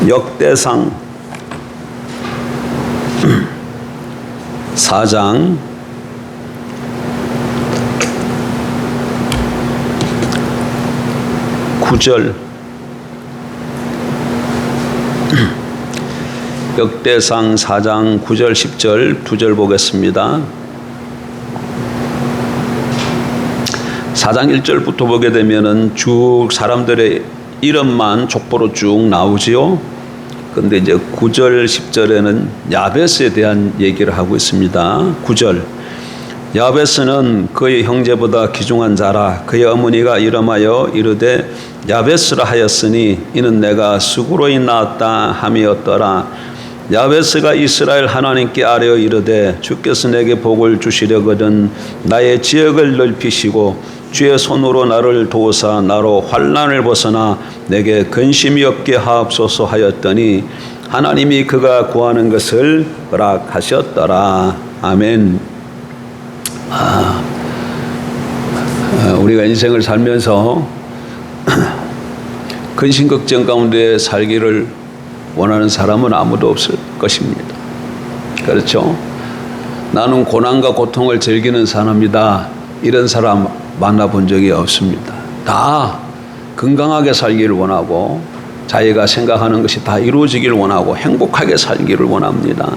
역대상 4장 9절 역대상 4장 9절 10절 두 절 보겠습니다. 4장 1절부터 보게 되면은 쭉 사람들의 이름만 족보로 쭉 나오지요. 근데 이제 9절 10절에는 야베스에 대한 얘기를 하고 있습니다. 9절 야베스는 그의 형제보다 귀중한 자라. 그의 어머니가 이름하여 이르되 야베스라 하였으니 이는 내가 수고로이 낳았다 함이었더라. 야베스가 이스라엘 하나님께 아뢰어 이르되 주께서 내게 복을 주시려거든 나의 지역을 넓히시고 주의 손으로 나를 도우사 나로 환난을 벗어나 내게 근심이 없게 하옵소서 하였더니 하나님이 그가 구하는 것을 허락하셨더라. 아멘. 우리가 인생을 살면서 근심 걱정 가운데 살기를 원하는 사람은 아무도 없을 것입니다. 그렇죠? 나는 고난과 고통을 즐기는 사람이다. 이런 사람 만나본 적이 없습니다. 다 건강하게 살기를 원하고 자기가 생각하는 것이 다 이루어지기를 원하고 행복하게 살기를 원합니다.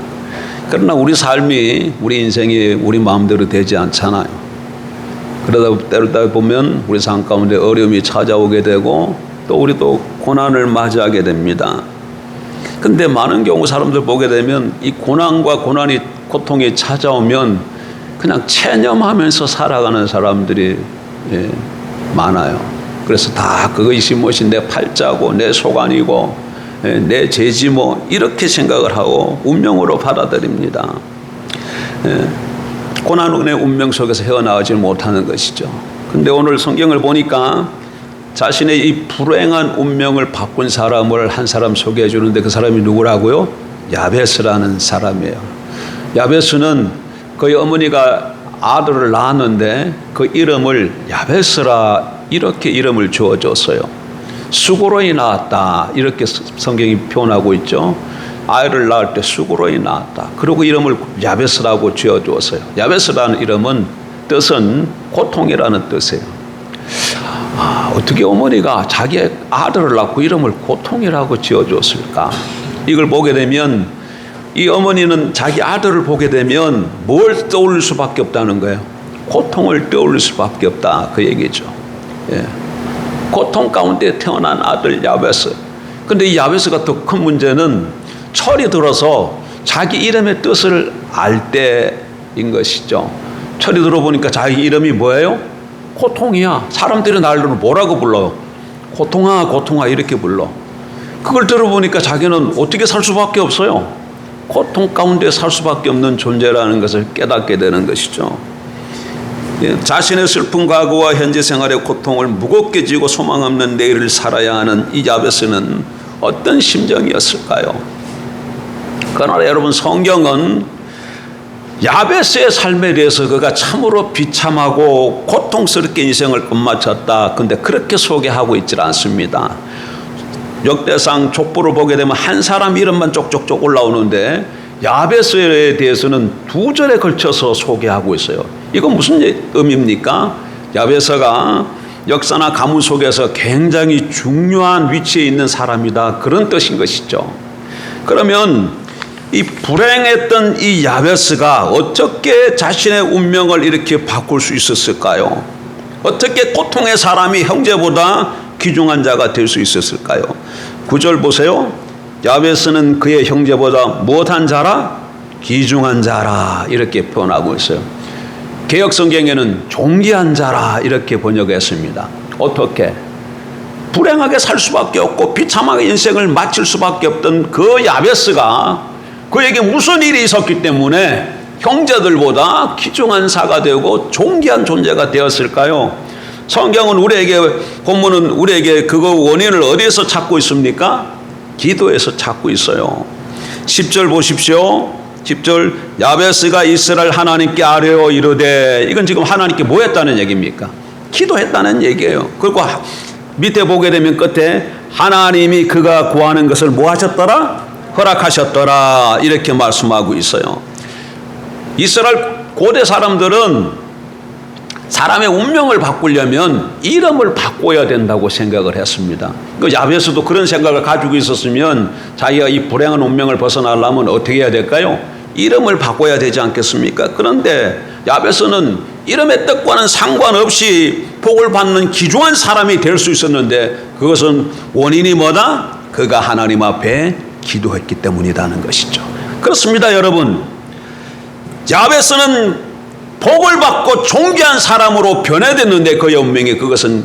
그러나 우리 삶이 우리 인생이 우리 마음대로 되지 않잖아요. 그러다 보면 우리 삶 가운데 어려움이 찾아오게 되고 또 우리도 고난을 맞이하게 됩니다. 근데 많은 경우 사람들 보게 되면 이 고난과 고통이 찾아오면 그냥 체념하면서 살아가는 사람들이 많아요. 그래서 다 그것이 무엇이 내 팔자고 내 속안이고 내 죄지 뭐 이렇게 생각을 하고 운명으로 받아들입니다. 고난의 운명 속에서 헤어나오지 못하는 것이죠. 근데 오늘 성경을 보니까 자신의 이 불행한 운명을 바꾼 사람을 한 사람 소개해 주는데 그 사람이 누구라고요? 야베스라는 사람이에요. 야베스는 그의 어머니가 아들을 낳았는데 그 이름을 야베스라 이렇게 이름을 주어줬어요. 수고로이 낳았다 이렇게 성경이 표현하고 있죠. 아이를 낳을 때 수고로이 낳았다. 그리고 이름을 야베스라고 지어주었어요. 야베스라는 이름은 뜻은 고통이라는 뜻이에요. 어떻게 어머니가 자기 아들을 낳고 이름을 고통이라고 지어줬을까? 이걸 보게 되면 이 어머니는 자기 아들을 보게 되면 뭘 떠올릴 수밖에 없다는 거예요. 고통을 떠올릴 수밖에 없다 그 얘기죠. 고통 가운데 태어난 아들 야베스. 근데 이 야베스가 더 큰 문제는 철이 들어서 자기 이름의 뜻을 알 때인 것이죠. 철이 들어보니까 자기 이름이 뭐예요? 고통이야. 사람들이 나를 뭐라고 불러요? 고통아 고통아 이렇게 불러. 그걸 들어보니까 자기는 어떻게 살 수밖에 없어요. 고통 가운데 살 수밖에 없는 존재라는 것을 깨닫게 되는 것이죠. 자신의 슬픈 과거와 현재 생활의 고통을 무겁게 지고 소망 없는 내일을 살아야 하는 이 야베스는 어떤 심정이었을까요? 그러나 여러분 성경은 야베스의 삶에 대해서 그가 참으로 비참하고 고통스럽게 인생을 끝마쳤다. 근데 그렇게 소개하고 있지 않습니다. 역대상 족보를 보게 되면 한 사람 이름만 쪽쪽쪽 올라오는데 야베스에 대해서는 두 절에 걸쳐서 소개하고 있어요. 이건 무슨 의미입니까? 야베스가 역사나 가문 속에서 굉장히 중요한 위치에 있는 사람이다. 그런 뜻인 것이죠. 그러면 이 불행했던 이 야베스가 어떻게 자신의 운명을 이렇게 바꿀 수 있었을까요? 어떻게 고통의 사람이 형제보다 귀중한 자가 될 수 있었을까요? 9절 보세요. 야베스는 그의 형제보다 무엇한 자라? 귀중한 자라 이렇게 표현하고 있어요. 개역성경에는 존귀한 자라 이렇게 번역했습니다. 어떻게? 불행하게 살 수밖에 없고 비참하게 인생을 마칠 수밖에 없던 그 야베스가 그에게 무슨 일이 있었기 때문에 형제들보다 귀중한 사가 되고 존귀한 존재가 되었을까요? 성경은 우리에게 본문은 우리에게 그 원인을 어디에서 찾고 있습니까? 기도에서 찾고 있어요. 10절 보십시오. 10절 야베스가 이스라엘 하나님께 아뢰어 이르되 이건 지금 하나님께 뭐 했다는 얘기입니까? 기도했다는 얘기예요. 그리고 밑에 보게 되면 끝에 하나님이 그가 구하는 것을 뭐 하셨더라? 허락하셨더라. 이렇게 말씀하고 있어요. 이스라엘 고대 사람들은 사람의 운명을 바꾸려면 이름을 바꿔야 된다고 생각을 했습니다. 그 야베스도 그런 생각을 가지고 있었으면 자기가 이 불행한 운명을 벗어나려면 어떻게 해야 될까요? 이름을 바꿔야 되지 않겠습니까? 그런데 야베스는 이름의 뜻과는 상관없이 복을 받는 귀중한 사람이 될 수 있었는데 그것은 원인이 뭐다? 그가 하나님 앞에 기도했기 때문이라는 것이죠. 그렇습니다, 여러분. 야베스는 복을 받고 존귀한 사람으로 변해됐는데 그의 운명이 그것은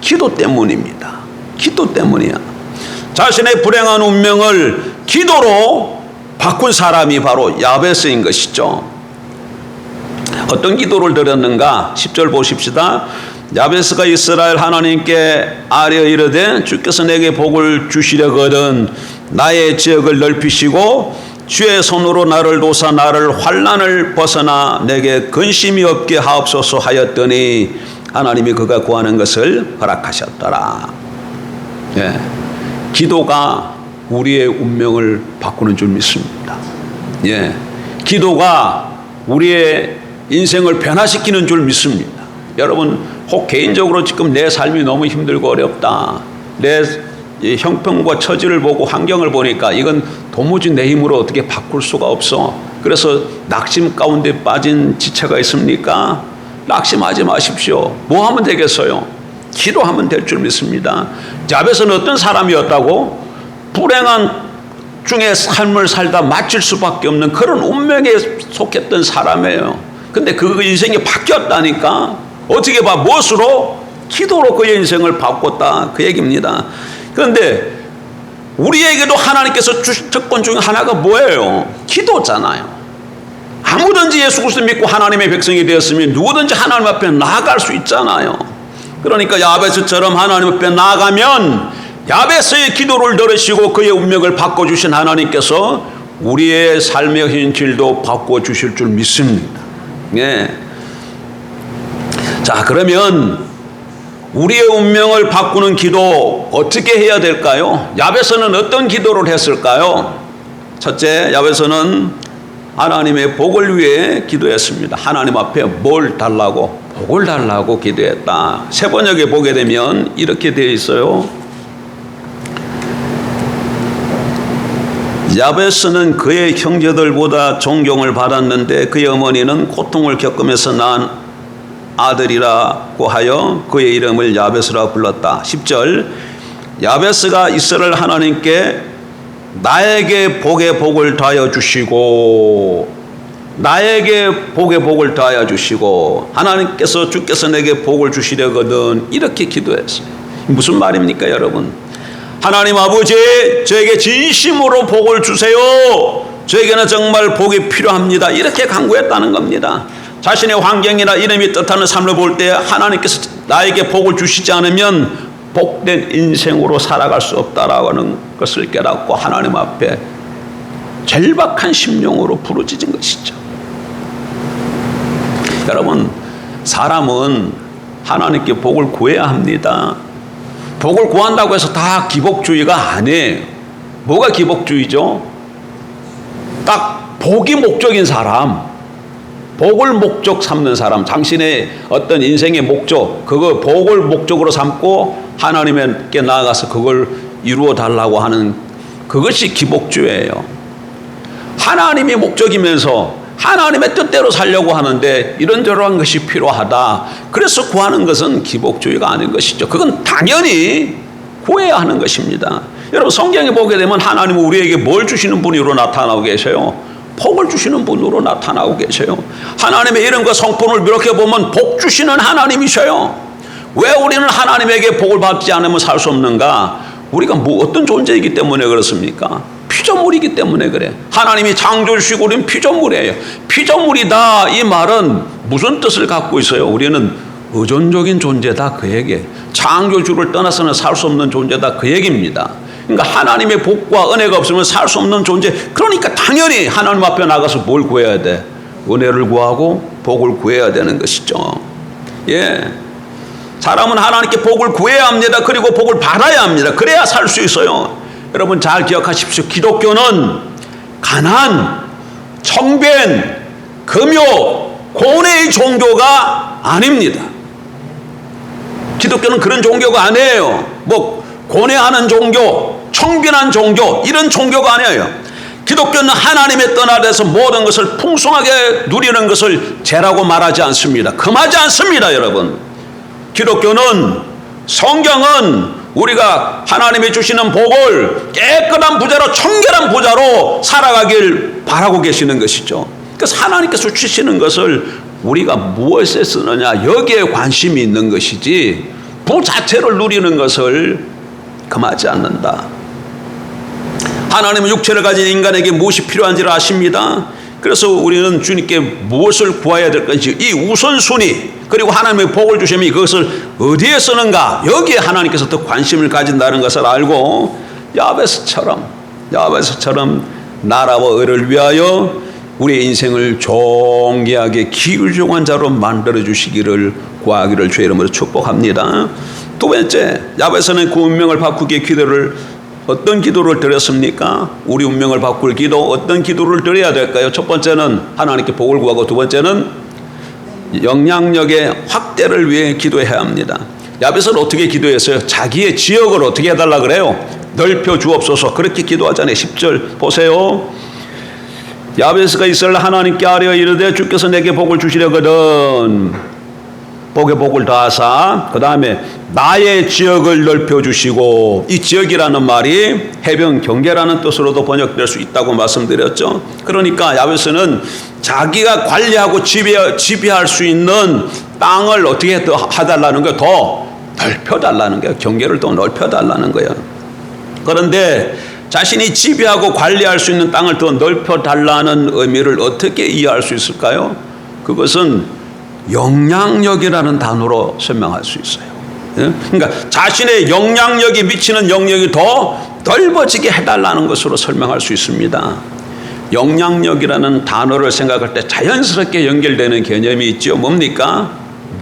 기도 때문입니다. 기도 때문이야. 자신의 불행한 운명을 기도로 바꾼 사람이 바로 야베스인 것이죠. 어떤 기도를 드렸는가? 10절 보십시다. 야베스가 이스라엘 하나님께 아뢰어 이르되 주께서 내게 복을 주시려거든 나의 지역을 넓히시고 주의 손으로 나를 도사 나를 환난을 벗어나 내게 근심이 없게 하옵소서 하였더니 하나님이 그가 구하는 것을 허락하셨더라. 예, 기도가 우리의 운명을 바꾸는 줄 믿습니다. 예, 기도가 우리의 인생을 변화시키는 줄 믿습니다. 여러분, 혹 개인적으로 지금 내 삶이 너무 힘들고 어렵다. 내 형편과 처지를 보고 환경을 보니까 이건 도무지 내 힘으로 어떻게 바꿀 수가 없어. 그래서 낙심 가운데 빠진 지체가 있습니까? 낙심하지 마십시오. 뭐 하면 되겠어요? 기도하면 될 줄 믿습니다. 야베스는 어떤 사람이었다고? 불행한 중에 삶을 살다 마칠 수밖에 없는 그런 운명에 속했던 사람이에요. 근데 그 인생이 바뀌었다니까? 어떻게 봐? 무엇으로? 기도로 그의 인생을 바꿨다. 그 얘기입니다. 그런데 우리에게도 하나님께서 주신 특권 중에 하나가 뭐예요? 기도잖아요. 아무든지 예수 그리스도 믿고 하나님의 백성이 되었으면 누구든지 하나님 앞에 나아갈 수 있잖아요. 그러니까 야베스처럼 하나님 앞에 나아가면 야베스의 기도를 들으시고 그의 운명을 바꿔주신 하나님께서 우리의 삶의 현실도 바꿔주실 줄 믿습니다. 예. 자, 그러면 우리의 운명을 바꾸는 기도 어떻게 해야 될까요? 야베스는 어떤 기도를 했을까요? 첫째, 야베스는 하나님의 복을 위해 기도했습니다. 하나님 앞에 뭘 달라고? 복을 달라고 기도했다. 세 번역에 보게 되면 이렇게 되어 있어요. 야베스는 그의 형제들보다 존경을 받았는데 그의 어머니는 고통을 겪으면서 낳은 아들이라고 하여 그의 이름을 야베스라 불렀다. 10절, 야베스가 이스라엘 하나님께 나에게 복의 복을 더하여 주시고 나에게 복의 복을 더하여 주시고 하나님께서 주께서 내게 복을 주시려거든 이렇게 기도했어요. 무슨 말입니까, 여러분? 하나님 아버지, 저에게 진심으로 복을 주세요. 저에게는 정말 복이 필요합니다. 이렇게 간구했다는 겁니다. 자신의 환경이나 이름이 뜻하는 삶을 볼 때 하나님께서 나에게 복을 주시지 않으면 복된 인생으로 살아갈 수 없다라는 것을 깨닫고 하나님 앞에 절박한 심령으로 부르짖은 것이죠. 여러분, 사람은 하나님께 복을 구해야 합니다. 복을 구한다고 해서 다 기복주의가 아니에요. 뭐가 기복주의죠? 딱 복이 목적인 사람, 복을 목적 삼는 사람, 당신의 어떤 인생의 목적, 그거 복을 목적으로 삼고 하나님께 나아가서 그걸 이루어 달라고 하는 그것이 기복주의예요. 하나님이 목적이면서 하나님의 뜻대로 살려고 하는데 이런저런 것이 필요하다. 그래서 구하는 것은 기복주의가 아닌 것이죠. 그건 당연히 구해야 하는 것입니다. 여러분, 성경에 보게 되면 하나님은 우리에게 뭘 주시는 분으로 나타나고 계셔요? 복을 주시는 분으로 나타나고 계셔요. 하나님의 이름과 성품을 이렇게 보면 복 주시는 하나님이셔요. 왜 우리는 하나님에게 복을 받지 않으면 살 수 없는가? 우리가 뭐 어떤 존재이기 때문에 그렇습니까? 피조물이기 때문에 그래. 하나님이 창조주시고 우리는 피조물이에요. 피조물이다, 이 말은 무슨 뜻을 갖고 있어요? 우리는 의존적인 존재다, 그 얘기. 창조주를 떠나서는 살 수 없는 존재다, 그 얘기입니다. 그러니까 하나님의 복과 은혜가 없으면 살 수 없는 존재. 그러니까 당연히 하나님 앞에 나가서 뭘 구해야 돼? 은혜를 구하고 복을 구해야 되는 것이죠. 예. 사람은 하나님께 복을 구해야 합니다. 그리고 복을 받아야 합니다. 그래야 살 수 있어요. 여러분 잘 기억하십시오. 기독교는 가난, 청변, 금요, 고뇌의 종교가 아닙니다. 기독교는 그런 종교가 아니에요. 뭐 고뇌하는 종교, 청변한 종교 이런 종교가 아니에요. 기독교는 하나님의 뜰 아래서 모든 것을 풍성하게 누리는 것을 죄라고 말하지 않습니다. 금하지 않습니다, 여러분. 기독교는, 성경은 우리가 하나님이 주시는 복을 깨끗한 부자로, 청결한 부자로 살아가길 바라고 계시는 것이죠. 그래서 하나님께서 주시는 것을 우리가 무엇에 쓰느냐, 여기에 관심이 있는 것이지 부 자체를 누리는 것을 금하지 않는다. 하나님은 육체를 가진 인간에게 무엇이 필요한지를 아십니다. 그래서 우리는 주님께 무엇을 구해야 될 건지, 이 우선순위, 그리고 하나님의 복을 주시면 그것을 어디에 쓰는가, 여기에 하나님께서 더 관심을 가진다는 것을 알고 야베스처럼 나라와 의를 위하여 우리의 인생을 존귀하게 귀중한 자로 만들어 주시기를 구하기를 주의 이름으로 축복합니다. 두 번째, 야베스는 그 운명을 바꾸기에 기도를, 어떤 기도를 드렸습니까? 우리 운명을 바꿀 기도, 어떤 기도를 드려야 될까요? 첫 번째는 하나님께 복을 구하고, 두 번째는 영향력의 확대를 위해 기도해야 합니다. 야베스는 어떻게 기도했어요? 자기의 지역을 어떻게 해달라 그래요? 넓혀 주옵소서. 그렇게 기도하잖아요. 10절 보세요. 야베스가 이스라엘 하나님께 아뢰어 이르되 주께서 내게 복을 주시려거든 복에 복을 더하사, 그 다음에 나의 지역을 넓혀주시고, 이 지역이라는 말이 해변 경계라는 뜻으로도 번역될 수 있다고 말씀드렸죠. 그러니까 야베스는 자기가 관리하고 지배할 수 있는 땅을 어떻게 해달라는 거예요? 더 넓혀달라는 거예요. 경계를 더 넓혀달라는 거예요. 그런데 자신이 지배하고 관리할 수 있는 땅을 더 넓혀달라는 의미를 어떻게 이해할 수 있을까요? 그것은 영향력이라는 단어로 설명할 수 있어요. 그러니까 자신의 영향력이, 미치는 영역이 더 넓어지게 해달라는 것으로 설명할 수 있습니다. 영향력이라는 단어를 생각할 때 자연스럽게 연결되는 개념이 있죠. 뭡니까?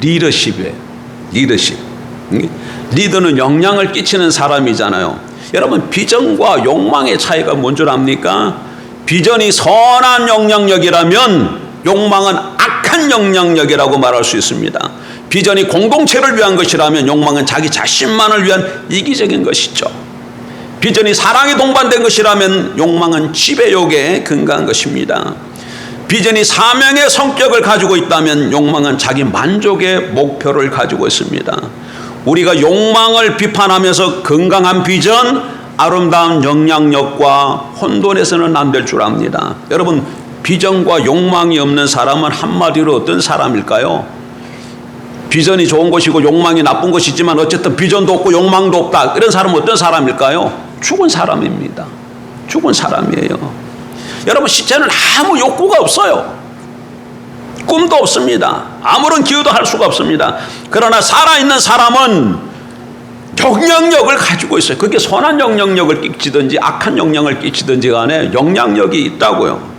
리더십이에요. 리더십. 리더는 영향을 끼치는 사람이잖아요. 여러분, 비전과 욕망의 차이가 뭔 줄 압니까? 비전이 선한 영향력이라면 욕망은 악한 영향력이라고 말할 수 있습니다. 비전이 공동체를 위한 것이라면 욕망은 자기 자신만을 위한 이기적인 것이죠. 비전이 사랑에 동반된 것이라면 욕망은 지배욕에 근거한 것입니다. 비전이 사명의 성격을 가지고 있다면 욕망은 자기 만족의 목표를 가지고 있습니다. 우리가 욕망을 비판하면서 건강한 비전, 아름다운 영향력과 혼돈해서는 안 될 줄 압니다. 여러분, 비전과 욕망이 없는 사람은 한마디로 어떤 사람일까요? 비전이 좋은 것이고 욕망이 나쁜 것이지만 어쨌든 비전도 없고 욕망도 없다, 이런 사람은 어떤 사람일까요? 죽은 사람입니다. 죽은 사람이에요. 여러분, 시체는 아무 욕구가 없어요. 꿈도 없습니다. 아무런 기여도 할 수가 없습니다. 그러나 살아있는 사람은 영향력을 가지고 있어요. 그게 선한 영향력을 끼치든지 악한 영향을 끼치든지 간에 영향력이 있다고요.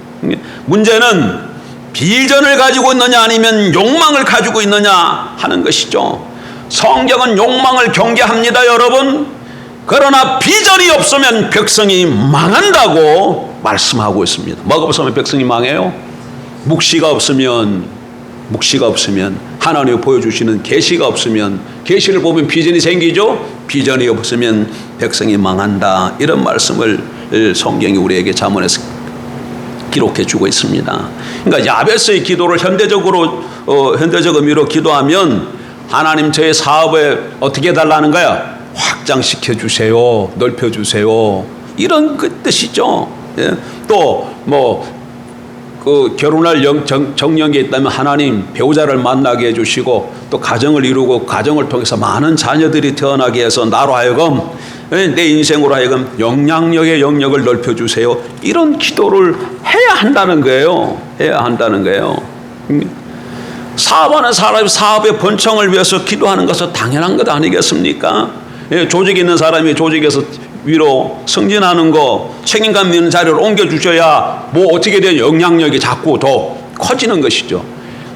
문제는 비전을 가지고 있느냐 아니면 욕망을 가지고 있느냐 하는 것이죠. 성경은 욕망을 경계합니다, 여러분. 그러나 비전이 없으면 백성이 망한다고 말씀하고 있습니다. 뭐가 없으면 백성이 망해요? 묵시가 없으면 하나님이 보여주시는 계시가 없으면, 계시를 보면 비전이 생기죠. 비전이 없으면 백성이 망한다, 이런 말씀을 성경이 우리에게 잠언에서 기록해 주고 있습니다. 그러니까 야베스의 기도를 현대적 의미로 기도하면 하나님 저의 사업에 어떻게 해달라는 거야? 확장시켜 주세요, 넓혀 주세요, 이런 그 뜻이죠. 예? 또 그 결혼할 정령이 있다면 하나님 배우자를 만나게 해주시고, 또 가정을 이루고 가정을 통해서 많은 자녀들이 태어나게 해서 나로 하여금, 내 인생으로 하여금 영향력의 영역을 넓혀주세요, 이런 기도를 해야 한다는 거예요. 해야 한다는 거예요. 사업하는 사람이 사업의 번창을 위해서 기도하는 것은 당연한 것 아니겠습니까? 조직에 있는 사람이 조직에서 위로 승진하는 거, 책임감 있는 자리를 옮겨주셔야 어떻게 된 영향력이 자꾸 더 커지는 것이죠.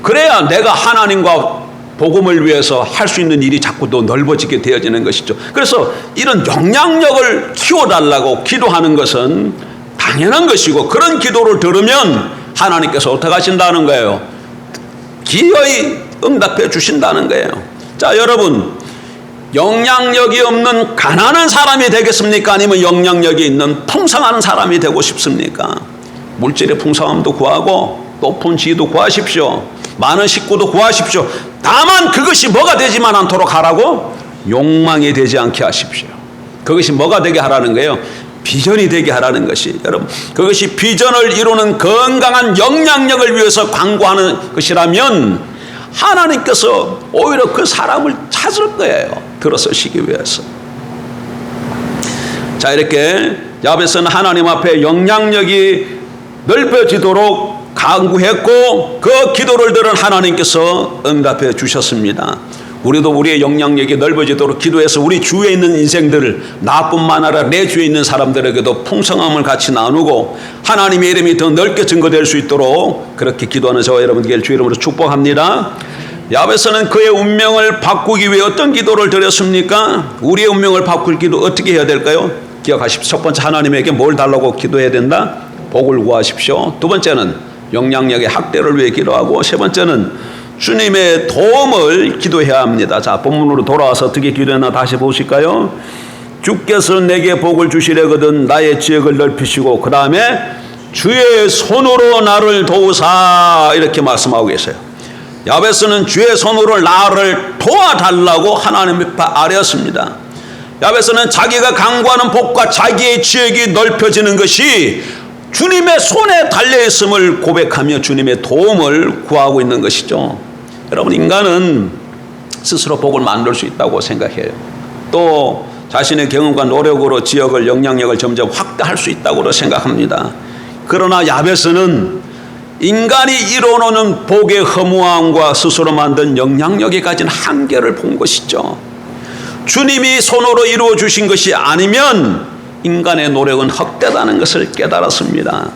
그래야 내가 하나님과 복음을 위해서 할 수 있는 일이 자꾸 더 넓어지게 되어지는 것이죠. 그래서 이런 영향력을 키워달라고 기도하는 것은 당연한 것이고, 그런 기도를 들으면 하나님께서 어떻게 하신다는 거예요? 기어이 응답해 주신다는 거예요. 자, 여러분, 영향력이 없는 가난한 사람이 되겠습니까? 아니면 영향력이 있는 풍성한 사람이 되고 싶습니까? 물질의 풍성함도 구하고 높은 지위도 구하십시오. 많은 식구도 구하십시오. 다만 그것이 뭐가 되지만 않도록 하라고? 욕망이 되지 않게 하십시오. 그것이 뭐가 되게 하라는 거예요? 비전이 되게 하라는 것이, 여러분, 그것이 비전을 이루는 건강한 영향력을 위해서 광고하는 것이라면 하나님께서 오히려 그 사람을 찾을 거예요. 들어서시기 위해서. 자, 이렇게 야베스는 하나님 앞에 영향력이 넓어지도록 간구했고, 그 기도를 들은 하나님께서 응답해 주셨습니다. 우리도 우리의 영향력이 넓어지도록 기도해서 우리 주위에 있는 인생들을, 나뿐만 아니라 내 주위에 있는 사람들에게도 풍성함을 같이 나누고 하나님의 이름이 더 넓게 증거될 수 있도록 그렇게 기도하는 저와 여러분들 주 이름으로 축복합니다. 야베스는 그의 운명을 바꾸기 위해 어떤 기도를 드렸습니까? 우리의 운명을 바꿀 기도 어떻게 해야 될까요? 기억하십시오. 첫 번째, 하나님에게 뭘 달라고 기도해야 된다? 복을 구하십시오. 두 번째는 영향력의 확대를 위해 기도하고, 세 번째는 주님의 도움을 기도해야 합니다. 자, 본문으로 돌아와서 어떻게 기도했나 다시 보실까요? 주께서 내게 복을 주시려거든 나의 지역을 넓히시고, 그 다음에 주의 손으로 나를 도우사, 이렇게 말씀하고 계세요. 야베스는 주의 손으로 나를 도와달라고 하나님 앞에 아뢰었습니다. 야베스는 자기가 간구하는 복과 자기의 지역이 넓혀지는 것이 주님의 손에 달려있음을 고백하며 주님의 도움을 구하고 있는 것이죠. 여러분, 인간은 스스로 복을 만들 수 있다고 생각해요. 또 자신의 경험과 노력으로 지역을, 영향력을 점점 확대할 수 있다고 생각합니다. 그러나 야베스는 인간이 이뤄놓는 복의 허무함과 스스로 만든 영향력에 가진 한계를 본 것이죠. 주님이 손으로 이루어 주신 것이 아니면 인간의 노력은 헛되다는 것을 깨달았습니다.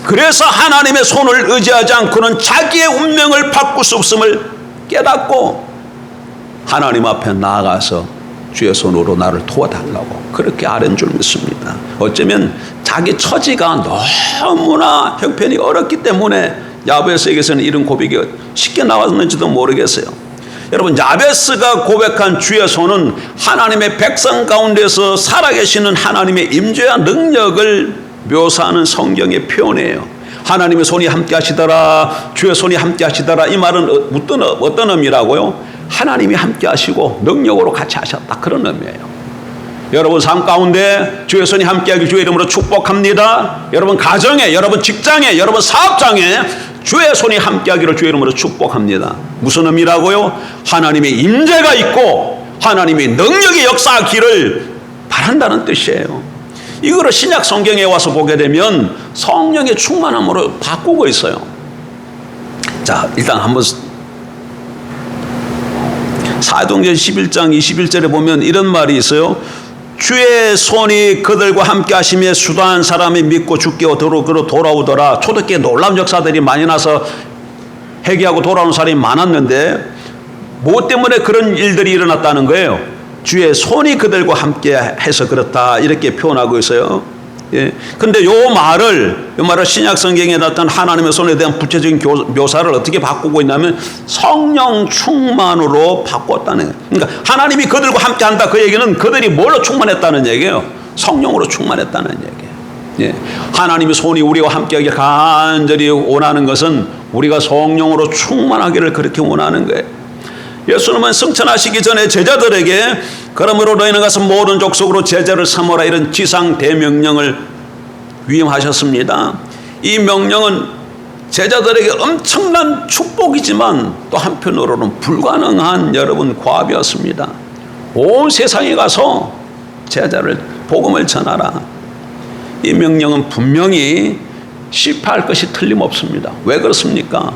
그래서 하나님의 손을 의지하지 않고는 자기의 운명을 바꿀 수 없음을 깨닫고 하나님 앞에 나아가서 주의 손으로 나를 도와달라고 그렇게 아뢰는 줄 믿습니다. 어쩌면 자기 처지가 너무나 형편이 어렵기 때문에 야베스에게서는 이런 고백이 쉽게 나왔는지도 모르겠어요. 여러분, 야베스가 고백한 주의 손은 하나님의 백성 가운데서 살아계시는 하나님의 임재와 능력을 묘사하는 성경의 표현이에요. 하나님의 손이 함께 하시더라, 주의 손이 함께 하시더라, 이 말은 어떤 의미라고요? 하나님이 함께 하시고 능력으로 같이 하셨다, 그런 의미예요. 여러분 삶 가운데 주의 손이 함께하기 주의 이름으로 축복합니다. 여러분 가정에, 여러분 직장에, 여러분 사업장에 주의 손이 함께하기를 주의 이름으로 축복합니다. 무슨 의미라고요? 하나님의 임재가 있고 하나님의 능력이 역사하기를 바란다는 뜻이에요. 이거를 신약 성경에 와서 보게 되면 성령의 충만함으로 바꾸고 있어요. 자, 일단 한번 사도행전 11장 21절에 보면 이런 말이 있어요. 주의 손이 그들과 함께 하시며 수도한 사람이 믿고 죽게 돌아오더라. 초대교회 놀라운 역사들이 많이 나서 회개하고 돌아오는 사람이 많았는데 무엇 때문에 그런 일들이 일어났다는 거예요? 주의 손이 그들과 함께 해서 그렇다, 이렇게 표현하고 있어요. 예. 근데 요 말을 신약 성경에 나타난 하나님의 손에 대한 구체적인 묘사를 어떻게 바꾸고 있냐면 성령 충만으로 바꿨다는 거예요. 그러니까 하나님이 그들과 함께 한다, 그 얘기는 그들이 뭘로 충만했다는 얘기예요? 성령으로 충만했다는 얘기예요. 예. 하나님의 손이 우리와 함께하길 간절히 원하는 것은 우리가 성령으로 충만하기를 그렇게 원하는 거예요. 예수님은 승천하시기 전에 제자들에게 그러므로 너희는 가서 모든 족속으로 제자를 삼으라, 이런 지상 대명령을 위임하셨습니다. 이 명령은 제자들에게 엄청난 축복이지만 또 한편으로는 불가능한 여러분 과업이었습니다. 온 세상에 가서 제자를 복음을 전하라. 이 명령은 분명히 실패할 것이 틀림없습니다. 왜 그렇습니까?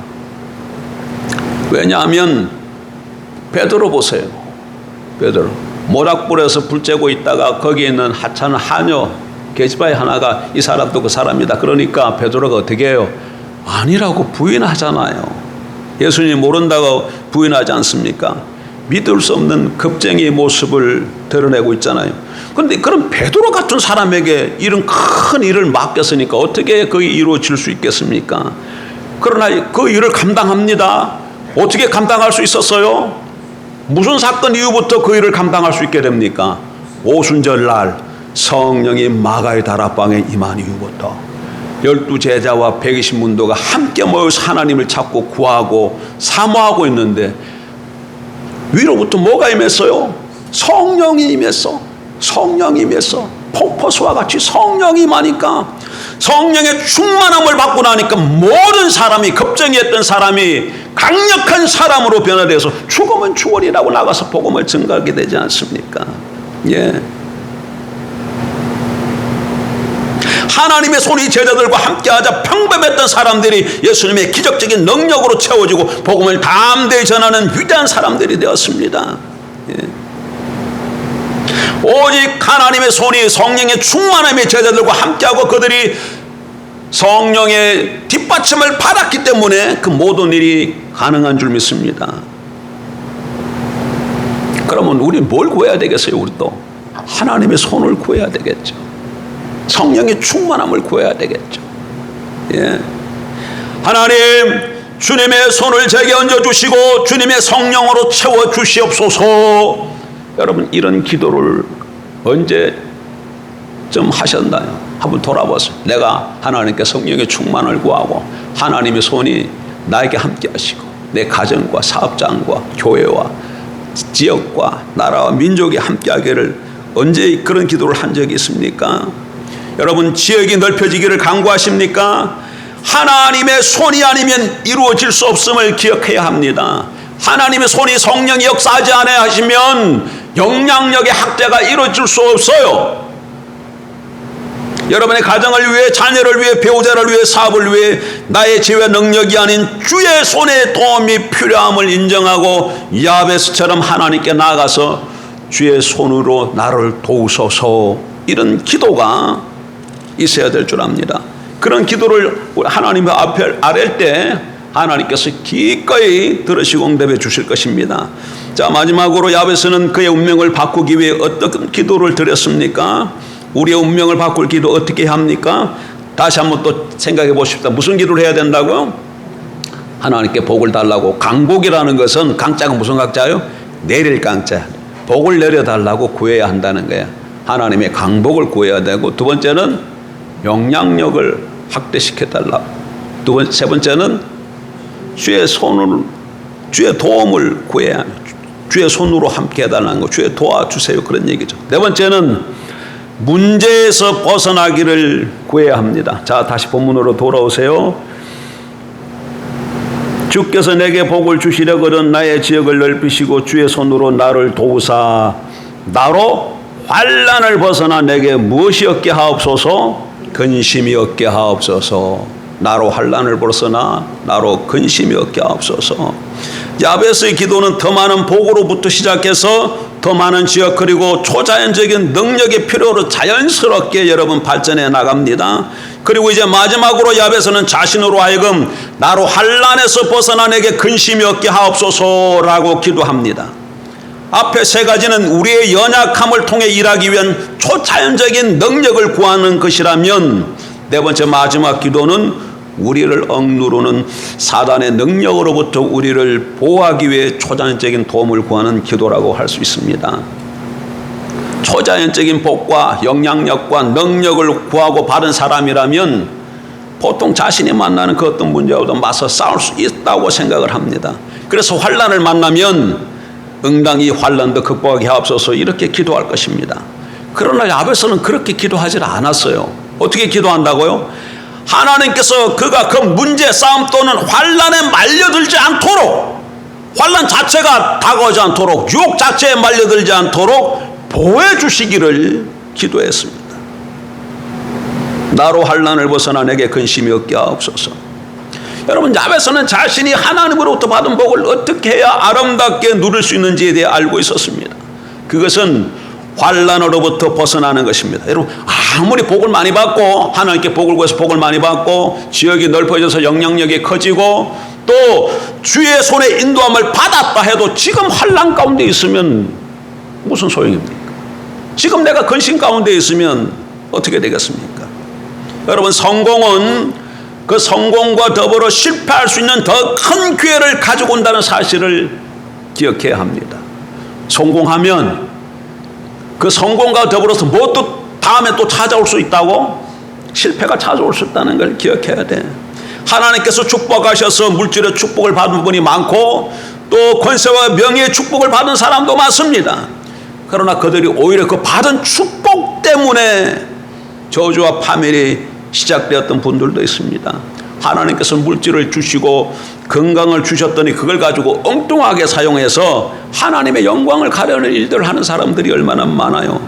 왜냐하면 베드로 보세요. 베드로 모닥불에서 불 쬐고 있다가 거기에 있는 하찮은 하녀 계집아이 하나가 이 사람도 그 사람이다 그러니까 베드로가 어떻게 해요? 아니라고 부인하잖아요. 예수님 모른다고 부인하지 않습니까? 믿을 수 없는 겁쟁이의 모습을 드러내고 있잖아요. 그런데 그런 베드로 같은 사람에게 이런 큰 일을 맡겼으니까 어떻게 그게 이루어질 수 있겠습니까? 그러나 그 일을 감당합니다. 어떻게 감당할 수 있었어요? 무슨 사건 이후부터 그 일을 감당할 수 있게 됩니까? 오순절날 성령이 마가의 다락방에 임한 이후부터 12 제자와 120문도가 함께 모여서 하나님을 찾고 구하고 사모하고 있는데 위로부터 뭐가 임했어요? 성령이 임했어. 성령이 임했어. 폭포수와 같이 성령이 임하니까, 성령의 충만함을 받고 나니까 모든 사람이, 겁쟁이했던 사람이 강력한 사람으로 변화돼서 죽으면 죽으리라고 나가서 복음을 증거하게 되지 않습니까? 예. 하나님의 손이 제자들과 함께하자 평범했던 사람들이 예수님의 기적적인 능력으로 채워지고 복음을 담대히 전하는 위대한 사람들이 되었습니다. 예. 오직 하나님의 손이, 성령의 충만함의 제자들과 함께하고 그들이 성령의 뒷받침을 받았기 때문에 그 모든 일이 가능한 줄 믿습니다. 그러면 우리 뭘 구해야 되겠어요? 우리도 하나님의 손을 구해야 되겠죠. 성령의 충만함을 구해야 되겠죠. 예. 하나님, 주님의 손을 제게 얹어주시고 주님의 성령으로 채워주시옵소서. 여러분, 이런 기도를 언제쯤 하셨나요? 한번 돌아보세요. 내가 하나님께 성령의 충만을 구하고 하나님의 손이 나에게 함께 하시고 내 가정과 사업장과 교회와 지역과 나라와 민족이 함께 하기를 언제 그런 기도를 한 적이 있습니까? 여러분, 지역이 넓혀지기를 간구하십니까? 하나님의 손이 아니면 이루어질 수 없음을 기억해야 합니다. 하나님의 손이, 성령이 역사하지 않아야 하시면 영향력의 확대가 이루어질 수 없어요. 여러분의 가정을 위해, 자녀를 위해, 배우자를 위해, 사업을 위해 나의 지혜와 능력이 아닌 주의 손의 도움이 필요함을 인정하고 야베스처럼 하나님께 나아가서 주의 손으로 나를 도우소서, 이런 기도가 있어야 될 줄 압니다. 그런 기도를 하나님 앞에 아랠 때 하나님께서 기꺼이 들으시고 응답해 주실 것입니다. 자, 마지막으로 야베스는 그의 운명을 바꾸기 위해 어떤 기도를 드렸습니까? 우리의 운명을 바꿀 기도 어떻게 합니까? 다시 한번 또 생각해 보십시다. 무슨 기도를 해야 된다고요? 하나님께 복을 달라고. 강복이라는 것은, 강자가 무슨 강자요? 내릴 강자. 복을 내려달라고 구해야 한다는 거예요. 하나님의 강복을 구해야 되고, 두 번째는 영향력을 확대시켜달라고. 세 번째는 주의 도움을 구해야 합니다. 주의 손으로 함께 해달라는 거. 주의 도와주세요, 그런 얘기죠. 네 번째는 문제에서 벗어나기를 구해야 합니다. 자, 다시 본문으로 돌아오세요. 주께서 내게 복을 주시려거든 나의 지역을 넓히시고 주의 손으로 나를 도우사 나로 환난을 벗어나 내게 무엇이 없게 하옵소서? 근심이 없게 하옵소서. 나로 환난을 벗어나 나로 근심이 없게 하옵소서. 야베스의 기도는 더 많은 복으로부터 시작해서 더 많은 지역, 그리고 초자연적인 능력의 필요로 자연스럽게 여러분 발전해 나갑니다. 그리고 이제 마지막으로 야베스는 자신으로 하여금 나로 환난에서 벗어나 내게 근심이 없게 하옵소서라고 기도합니다. 앞에 세 가지는 우리의 연약함을 통해 일하기 위한 초자연적인 능력을 구하는 것이라면, 네 번째 마지막 기도는 우리를 억누르는 사단의 능력으로부터 우리를 보호하기 위해 초자연적인 도움을 구하는 기도라고 할 수 있습니다. 초자연적인 복과 영향력과 능력을 구하고 받은 사람이라면 보통 자신이 만나는 그 어떤 문제와도 맞서 싸울 수 있다고 생각을 합니다. 그래서 환난을 만나면 응당히 환난도 극복하게 하옵소서, 이렇게 기도할 것입니다. 그러나 야베스는 그렇게 기도하지 않았어요. 어떻게 기도한다고요? 하나님께서 그가 그 문제, 싸움 또는 환난에 말려들지 않도록, 환난 자체가 다가오지 않도록, 유혹 자체에 말려들지 않도록 보호해 주시기를 기도했습니다. 나로 환난을 벗어나 내게 근심이 없게 하옵소서. 여러분, 야베스는 자신이 하나님으로부터 받은 복을 어떻게 해야 아름답게 누릴 수 있는지에 대해 알고 있었습니다. 그것은 환난으로부터 벗어나는 것입니다. 여러분, 아무리 복을 많이 받고 하나님께 복을 구해서 복을 많이 받고 지역이 넓어져서 영향력이 커지고 또 주의 손에 인도함을 받았다 해도 지금 환난 가운데 있으면 무슨 소용입니까? 지금 내가 근심 가운데 있으면 어떻게 되겠습니까? 여러분, 성공은 그 성공과 더불어 실패할 수 있는 더 큰 기회를 가지고 온다는 사실을 기억해야 합니다. 성공하면 그 성공과 더불어서 또 다음에 또 찾아올 수 있다고? 실패가 찾아올 수 있다는 걸 기억해야 돼. 하나님께서 축복하셔서 물질의 축복을 받은 분이 많고 또 권세와 명예의 축복을 받은 사람도 많습니다. 그러나 그들이 오히려 그 받은 축복 때문에 저주와 파멸이 시작되었던 분들도 있습니다. 하나님께서 물질을 주시고 건강을 주셨더니 그걸 가지고 엉뚱하게 사용해서 하나님의 영광을 가려는 일들을 하는 사람들이 얼마나 많아요.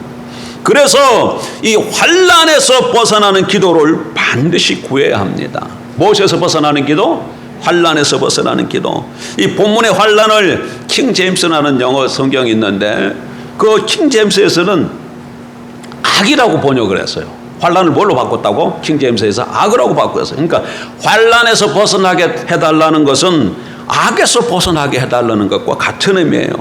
그래서 이 환난에서 벗어나는 기도를 반드시 구해야 합니다. 무엇에서 벗어나는 기도? 환난에서 벗어나는 기도. 이 본문의 환난을 킹 제임스라는 영어 성경이 있는데 그 킹 제임스에서는 악이라고 번역을 했어요. 환난을 뭘로 바꿨다고? 킹 제임스에서 악이라고 바꿨어요. 그러니까 환난에서 벗어나게 해달라는 것은 악에서 벗어나게 해달라는 것과 같은 의미예요.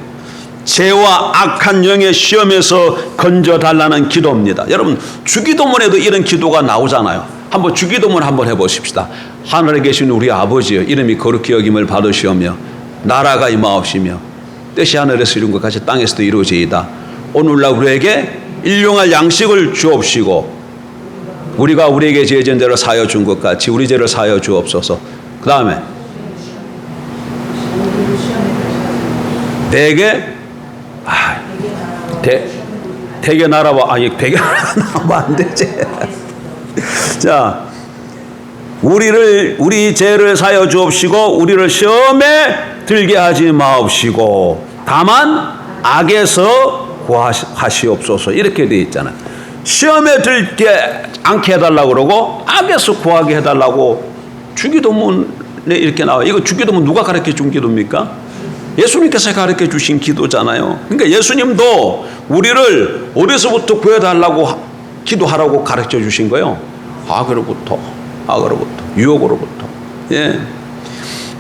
죄와 악한 영의 시험에서 건져달라는 기도입니다. 여러분, 주기도문에도 이런 기도가 나오잖아요. 한번 주기도문 한번 해보십시다. 하늘에 계신 우리 아버지여, 이름이 거룩히 여김을 받으시오며 나라가 임하옵시며 뜻이 하늘에서 이룬 것 같이 땅에서도 이루어지이다. 오늘날 우리에게 일용할 양식을 주옵시고 우리가 우리에게 죄진 대로 사하여 준 것 같이 우리 죄를 사하여 주옵소서. 그 다음에 대개 대개 나라와 대개 나라가 나오면 안 되지. 자, 우리 죄를 사하여 주옵시고 우리를 시험에 들게 하지 마옵시고 다만 악에서 구하시옵소서. 이렇게 되어 있잖아요. 시험에 들게 않게 해달라고 그러고 악에서 구하게 해달라고 주기도문에 이렇게 나와요. 이거 주기도문 누가 가르쳐 준 기도입니까? 예수님께서 가르쳐 주신 기도잖아요. 그러니까 예수님도 우리를 어디서부터 구해달라고 기도하라고 가르쳐 주신 거예요. 악으로부터, 유혹으로부터. 예.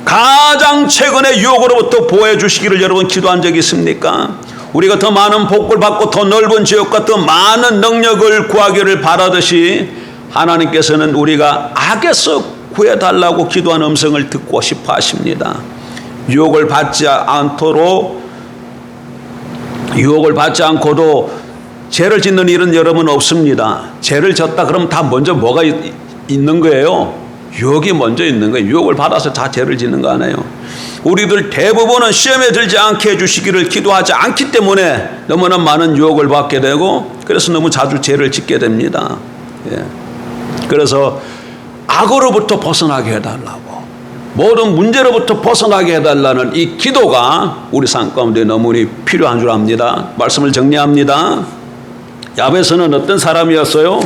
가장 최근에 유혹으로부터 보호해 주시기를 여러분 기도한 적이 있습니까? 우리가 더 많은 복을 받고 더 넓은 지역과 더 많은 능력을 구하기를 바라듯이 하나님께서는 우리가 악에서 구해달라고 기도한 음성을 듣고 싶어 하십니다. 유혹을 받지 않고도 죄를 짓는 일은 여러분 없습니다. 죄를 졌다 그러면 다 먼저 뭐가 있는 거예요? 유혹이 먼저 있는 거예요. 유혹을 받아서 다 죄를 짓는 거 아니에요. 우리들 대부분은 시험에 들지 않게 해주시기를 기도하지 않기 때문에 너무나 많은 유혹을 받게 되고 그래서 너무 자주 죄를 짓게 됩니다. 예. 그래서 악으로부터 벗어나게 해달라고 모든 문제로부터 벗어나게 해달라는 이 기도가 우리 삶 가운데 너무 필요한 줄 압니다. 말씀을 정리합니다. 야베스는 어떤 사람이었어요?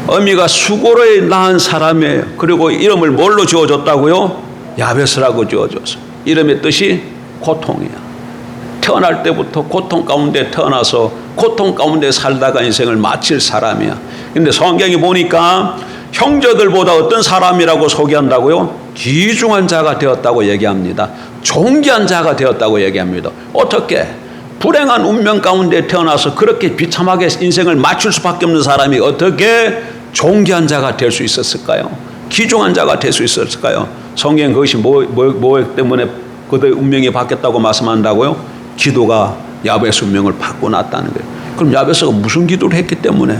어미가 수고를 낳은 사람이에요. 그리고 이름을 뭘로 지어줬다고요? 야베스라고 지어줬어요. 이름의 뜻이 고통이야. 태어날 때부터 고통 가운데 태어나서 고통 가운데 살다가 인생을 마칠 사람이야. 근데 성경이 보니까 형제들보다 어떤 사람이라고 소개한다고요? 귀중한 자가 되었다고 얘기합니다. 존귀한 자가 되었다고 얘기합니다. 어떻게? 불행한 운명 가운데 태어나서 그렇게 비참하게 인생을 마칠 수밖에 없는 사람이 어떻게 존귀한 자가 될 수 있었을까요? 귀중한 자가 될 수 있었을까요? 성경 그것이 뭐 때문에 그들의 운명이 바뀌었다고 말씀한다고요? 기도가 야베스 운명을 바꿔놨다는 거예요. 그럼 야베스가 무슨 기도를 했기 때문에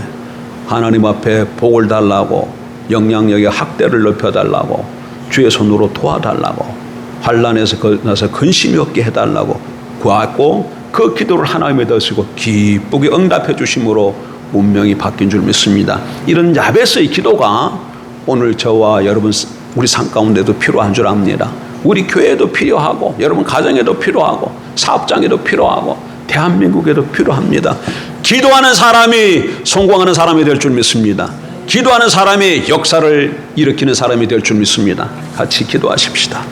하나님 앞에 복을 달라고 영향력의 학대를 넓혀달라고 주의 손으로 도와달라고 환난에서 나서 근심이 없게 해달라고 구하고 그 기도를 하나님에 드시고 기쁘게 응답해 주심으로 운명이 바뀐 줄 믿습니다. 이런 야베스의 기도가 오늘 저와 여러분 우리 삶 가운데도 필요한 줄 압니다. 우리 교회에도 필요하고 여러분 가정에도 필요하고 사업장에도 필요하고 대한민국에도 필요합니다. 기도하는 사람이 성공하는 사람이 될 줄 믿습니다. 기도하는 사람이 역사를 일으키는 사람이 될 줄 믿습니다. 같이 기도하십시다.